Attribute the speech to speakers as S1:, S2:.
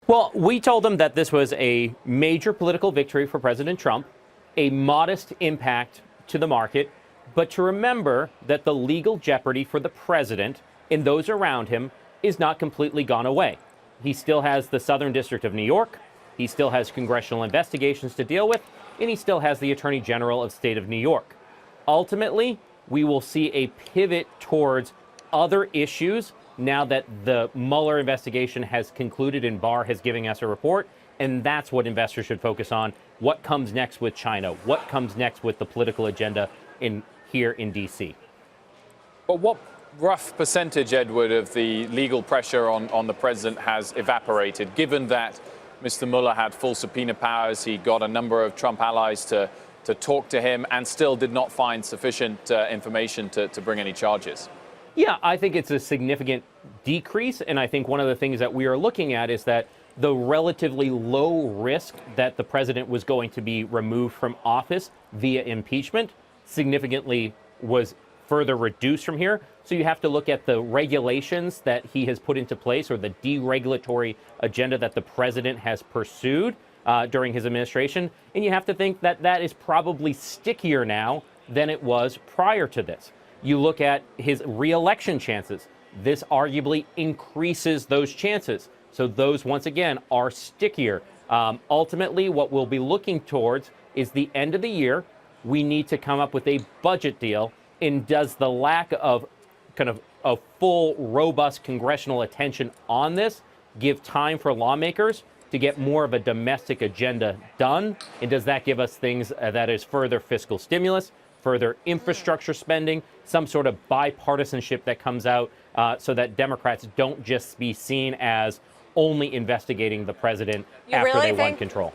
S1: Well, we told them that this was a major political victory for President Trump, a modest impact to the market, but to remember that the legal jeopardy for the president and those around him is not completely gone away. He still has the Southern District of New York, he still has congressional investigations to deal with, and he still has the Attorney General of the state of New York. Ultimately, we will see a pivot towards other issues now that the Mueller investigation has concluded and Barr has given us a report, and that's what investors should focus on. What comes next with China? What comes next with the political agenda here in D.C.?
S2: But what rough percentage, Edward, of the legal pressure on the president has evaporated, given that Mr. Mueller had full subpoena powers, he got a number of Trump allies to talk to him, and still did not find sufficient information to bring any charges?
S1: Yeah, I think it's a significant decrease, and I think one of the things that we are looking at is that the relatively low risk that the president was going to be removed from office via impeachment significantly was further reduced from here. So you have to look at the regulations that he has put into place, or the deregulatory agenda that the president has pursued during his administration, and you have to think that that is probably stickier now than it was prior to this. You look at his re-election chances. This arguably increases those chances. So those, once again, are stickier. Ultimately, what we'll be looking towards is the end of the year. We need to come up with a budget deal. And does the lack of kind of a full, robust congressional attention on this give time for lawmakers to get more of a domestic agenda done? And does that give us things that is further fiscal stimulus, further infrastructure spending, some sort of bipartisanship that comes out so that Democrats don't just be seen as only investigating the president after they won control?